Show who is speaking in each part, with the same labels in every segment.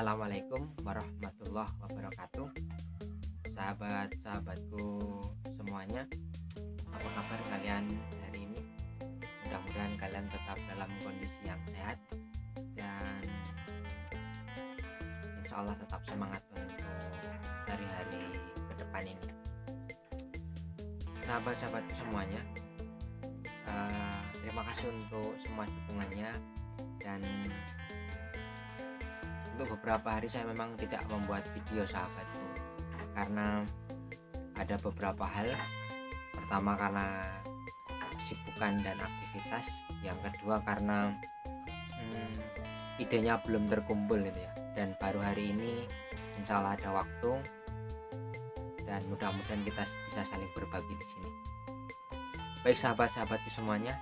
Speaker 1: Assalamualaikum warahmatullahi wabarakatuh. Sahabat-sahabatku semuanya, apa kabar kalian hari ini? Mudah-mudahan kalian tetap dalam kondisi yang sehat dan insya Allah tetap semangat untuk hari-hari ke depan ini. Sahabat-sahabatku semuanya, terima kasih untuk semua dukungannya. Dan untuk beberapa hari saya memang tidak membuat video, sahabatku, karena ada beberapa hal. Pertama, karena kesibukan dan aktivitas. Yang kedua, karena idenya belum terkumpul gitu ya. Dan baru hari ini insya Allah ada waktu, dan mudah-mudahan kita bisa saling berbagi di sini. Baik sahabat-sahabatku semuanya,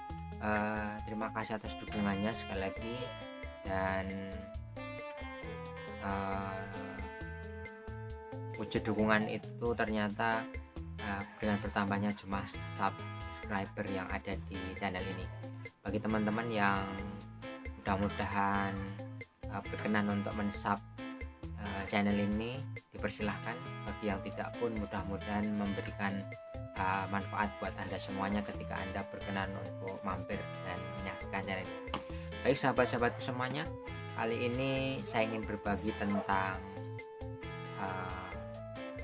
Speaker 1: terima kasih atas dukungannya sekali lagi. Dan wujud dukungan itu ternyata dengan bertambahnya jumlah subscriber yang ada di channel ini. Bagi teman-teman yang mudah-mudahan berkenan untuk men-sub channel ini, dipersilahkan. Bagi yang tidak pun, mudah-mudahan memberikan manfaat buat Anda semuanya ketika Anda berkenan untuk mampir dan menyaksikan channel ini. Baik sahabat-sahabatku semuanya, kali ini saya ingin berbagi tentang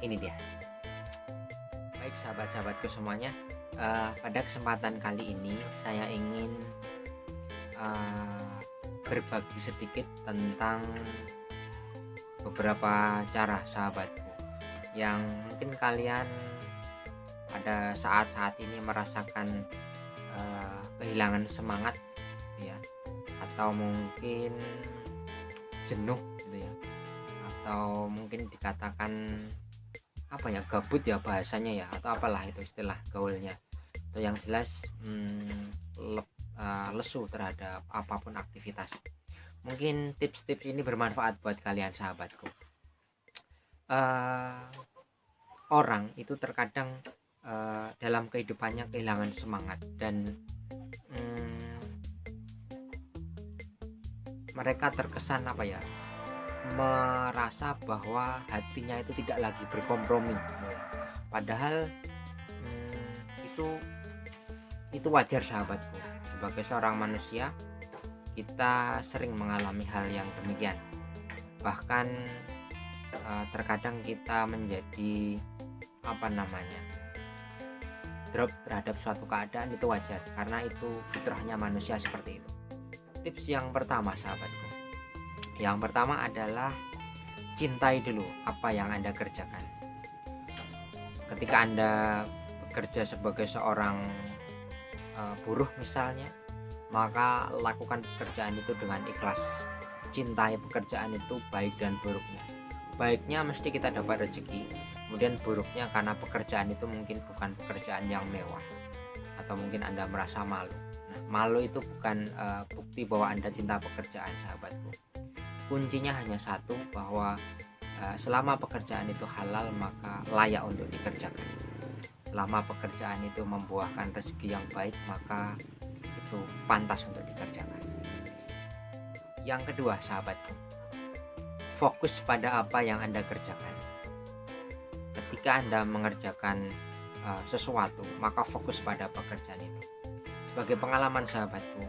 Speaker 1: ini dia. Baik sahabat-sahabatku semuanya, pada kesempatan kali ini saya ingin berbagi sedikit tentang beberapa cara, sahabatku, yang mungkin kalian pada saat-saat ini merasakan kehilangan semangat ya, atau mungkin jenuh gitu ya, atau mungkin dikatakan apa ya, gabut ya bahasanya ya, atau apalah itu istilah gaulnya, atau yang jelas lesu terhadap apapun aktivitas. Mungkin tips-tips ini bermanfaat buat kalian, sahabatku. Orang itu terkadang dalam kehidupannya kehilangan semangat, dan mereka terkesan apa ya, merasa bahwa hatinya itu tidak lagi berkompromi. Padahal itu wajar, sahabatku. Sebagai seorang manusia, kita sering mengalami hal yang demikian. Bahkan terkadang kita menjadi drop terhadap suatu keadaan. Itu wajar, karena itu fitrahnya manusia seperti itu. Tips yang pertama, sahabatku, yang pertama adalah cintai dulu apa yang Anda kerjakan. Ketika Anda bekerja sebagai seorang buruh misalnya, maka lakukan pekerjaan itu dengan ikhlas. Cintai pekerjaan itu, baik dan buruknya. Baiknya mesti kita dapat rezeki, kemudian buruknya karena pekerjaan itu mungkin bukan pekerjaan yang mewah, atau mungkin Anda merasa malu. Malu itu bukan bukti bahwa Anda cinta pekerjaan, sahabatku. Kuncinya hanya satu, bahwa selama pekerjaan itu halal, maka layak untuk dikerjakan. Selama pekerjaan itu membuahkan rezeki yang baik, maka itu pantas untuk dikerjakan. Yang kedua, sahabatku, fokus pada apa yang Anda kerjakan. Ketika Anda mengerjakan sesuatu, maka fokus pada pekerjaan itu. Sebagai pengalaman, sahabatku,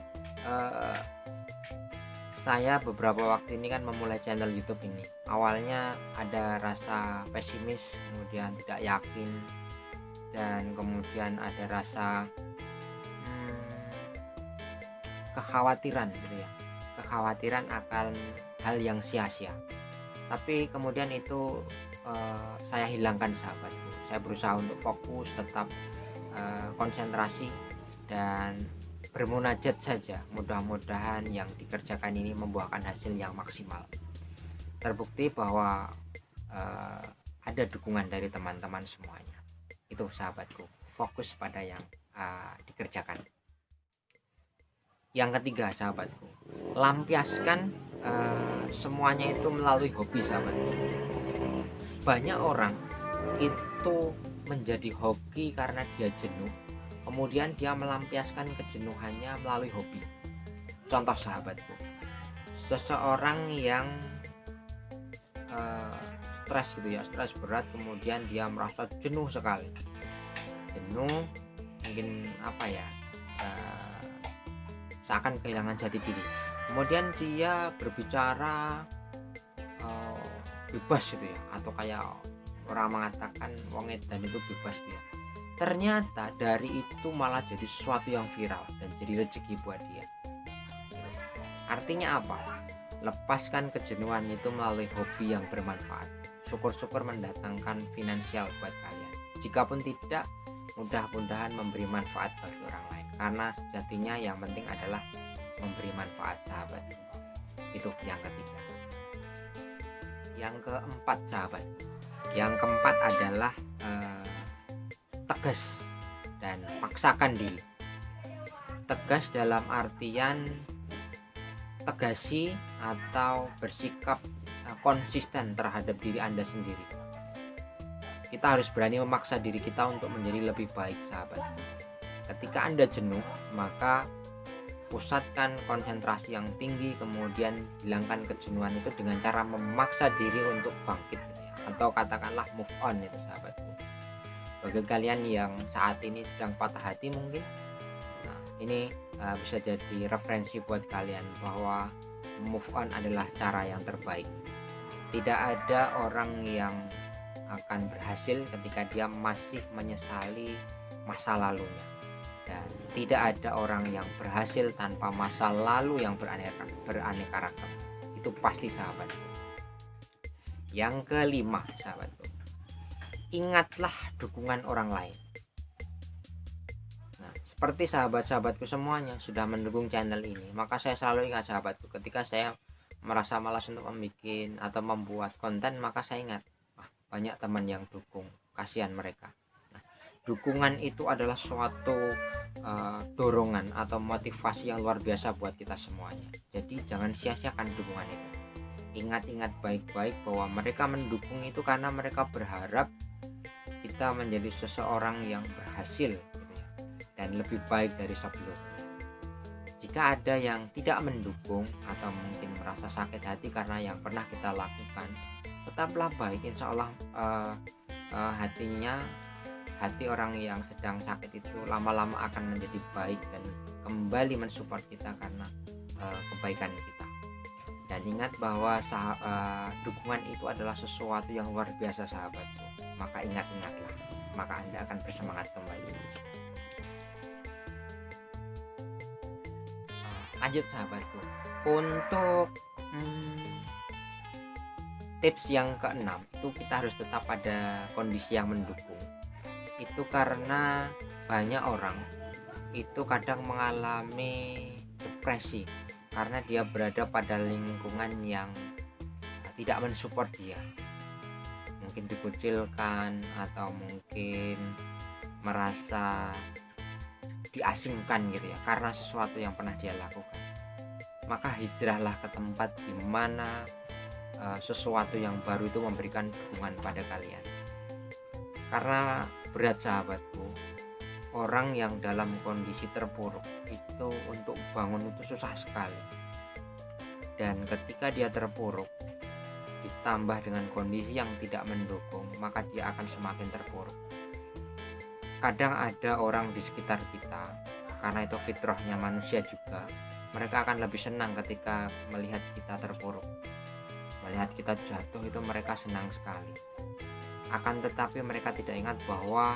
Speaker 1: saya beberapa waktu ini kan memulai channel YouTube ini. Awalnya ada rasa pesimis, kemudian tidak yakin, dan kemudian ada rasa kekhawatiran gitu ya, kekhawatiran akan hal yang sia-sia. Tapi kemudian itu saya hilangkan, sahabatku. Saya berusaha untuk fokus, tetap konsentrasi, dan bermunajat saja. Mudah-mudahan yang dikerjakan ini membuahkan hasil yang maksimal. Terbukti bahwa ada dukungan dari teman-teman semuanya. Itu, sahabatku, fokus pada yang dikerjakan. Yang ketiga, sahabatku, lampiaskan semuanya itu melalui hobi, sahabatku. Banyak orang itu menjadi hoki karena dia jenuh, kemudian dia melampiaskan kejenuhannya melalui hobi. Contoh, sahabatku, seseorang yang stres gitu ya, stres berat, kemudian dia merasa jenuh sekali, jenuh, mungkin apa ya, seakan kehilangan jati diri. Kemudian dia berbicara bebas gitu ya, atau kayak orang mengatakan wong edan itu bebas dia. Ternyata dari itu malah jadi sesuatu yang viral dan jadi rezeki buat dia. Artinya apa? Lepaskan kejenuhan itu melalui hobi yang bermanfaat. Syukur-syukur mendatangkan finansial buat kalian. Jikapun tidak, mudah-mudahan memberi manfaat bagi orang lain. Karena sejatinya yang penting adalah memberi manfaat, sahabat. Itu yang ketiga. Yang keempat, sahabat. Yang keempat adalah tegas dan paksakan diri. Tegas dalam artian tegasi atau bersikap konsisten terhadap diri Anda sendiri. Kita harus berani memaksa diri kita untuk menjadi lebih baik, sahabat. Ketika Anda jenuh, maka pusatkan konsentrasi yang tinggi, kemudian hilangkan kejenuhan itu dengan cara memaksa diri untuk bangkit, atau katakanlah move on itu, sahabatku. Bagi kalian yang saat ini sedang patah hati mungkin, nah ini bisa jadi referensi buat kalian bahwa move on adalah cara yang terbaik. Tidak ada orang yang akan berhasil ketika dia masih menyesali masa lalunya, dan tidak ada orang yang berhasil tanpa masa lalu yang beraneka ragam. Itu pasti, sahabatku. Yang kelima, sahabatku, ingatlah dukungan orang lain. Nah, seperti sahabat-sahabatku semuanya sudah mendukung channel ini, maka saya selalu ingat, sahabatku, ketika saya merasa malas untuk membuat atau membuat konten, maka saya ingat, banyak teman yang dukung, kasihan mereka. Nah, dukungan itu adalah suatu dorongan atau motivasi yang luar biasa buat kita semuanya. Jadi jangan sia-siakan dukungan itu. Ingat-ingat baik-baik bahwa mereka mendukung itu karena mereka berharap kita menjadi seseorang yang berhasil gitu ya, dan lebih baik dari sebelumnya. Jika ada yang tidak mendukung atau mungkin merasa sakit hati karena yang pernah kita lakukan, tetaplah baik. Insya Allah hati orang yang sedang sakit itu lama-lama akan menjadi baik dan kembali mensupport kita karena kebaikan kita. Dan ingat bahwa dukungan itu adalah sesuatu yang luar biasa, sahabatku. Maka ingat-ingatlah, maka Anda akan bersemangat kembali. Lanjut, sahabatku, untuk tips yang keenam itu kita harus tetap pada kondisi yang mendukung. Itu karena banyak orang itu kadang mengalami depresi karena dia berada pada lingkungan yang tidak mensupport dia, mungkin dikucilkan atau mungkin merasa diasingkan gitu ya, karena sesuatu yang pernah dia lakukan. Maka hijrahlah ke tempat di mana sesuatu yang baru itu memberikan dukungan pada kalian. Karena berat, sahabatku, orang yang dalam kondisi terpuruk itu untuk bangun itu susah sekali. Dan ketika dia terpuruk ditambah dengan kondisi yang tidak mendukung, maka dia akan semakin terpuruk. Kadang ada orang di sekitar kita, karena itu fitrahnya manusia juga, mereka akan lebih senang ketika melihat kita terpuruk, melihat kita jatuh, itu mereka senang sekali. Akan tetapi mereka tidak ingat bahwa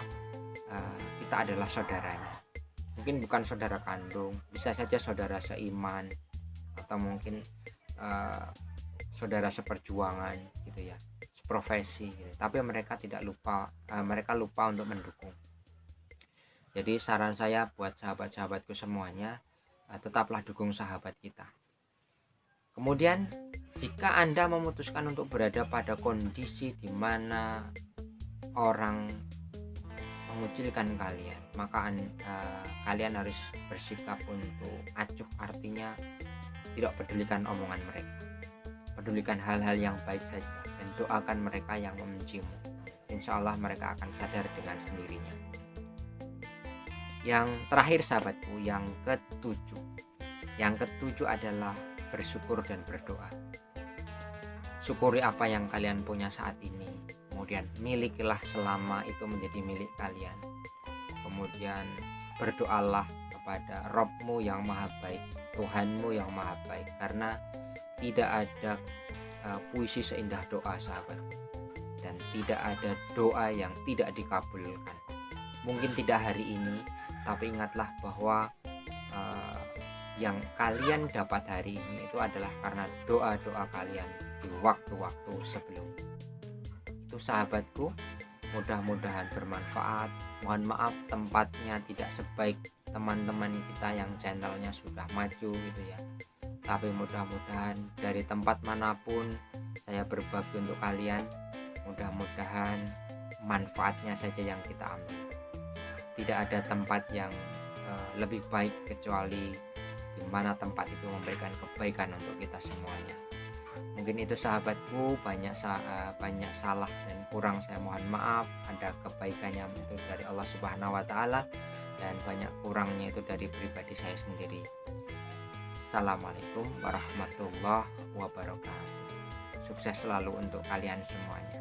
Speaker 1: kita adalah saudaranya. Mungkin bukan saudara kandung, bisa saja saudara seiman, atau mungkin saudara seperjuangan gitu ya, seprofesi gitu. Tapi mereka mereka lupa untuk mendukung. Jadi saran saya buat sahabat-sahabatku semuanya, tetaplah dukung sahabat kita. Kemudian jika Anda memutuskan untuk berada pada kondisi di mana orang mengucilkan kalian, maka kalian harus bersikap untuk acuh, artinya tidak pedulikan omongan mereka, pedulikan hal-hal yang baik saja, dan doakan mereka yang membencimu. Insya Allah mereka akan sadar dengan sendirinya. Yang terakhir, sahabatku, yang ketujuh adalah bersyukur dan berdoa. syukuri apa yang kalian punya saat ini, kemudian milikilah selama itu menjadi milik kalian, kemudian berdoalah kepada Robmu yang maha baik, Tuhanmu yang maha baik, karena tidak ada puisi seindah doa, sahabat, dan tidak ada doa yang tidak dikabulkan. Mungkin tidak hari ini, tapi ingatlah bahwa yang kalian dapat hari ini itu adalah karena doa-doa kalian di waktu-waktu sebelumnya. Itu sahabatku, mudah-mudahan bermanfaat. Mohon maaf tempatnya tidak sebaik teman-teman kita yang channelnya sudah maju gitu ya, tapi mudah-mudahan dari tempat manapun saya berbagi untuk kalian, mudah-mudahan manfaatnya saja yang kita ambil. Tidak ada tempat yang lebih baik kecuali di mana tempat itu memberikan kebaikan untuk kita semuanya. Mungkin itu sahabatku, banyak salah dan kurang saya mohon maaf. Ada kebaikannya itu dari Allah Subhanahu wa taala, dan banyak kurangnya itu dari pribadi saya sendiri. Assalamualaikum warahmatullahi wabarakatuh. Sukses selalu untuk kalian semuanya.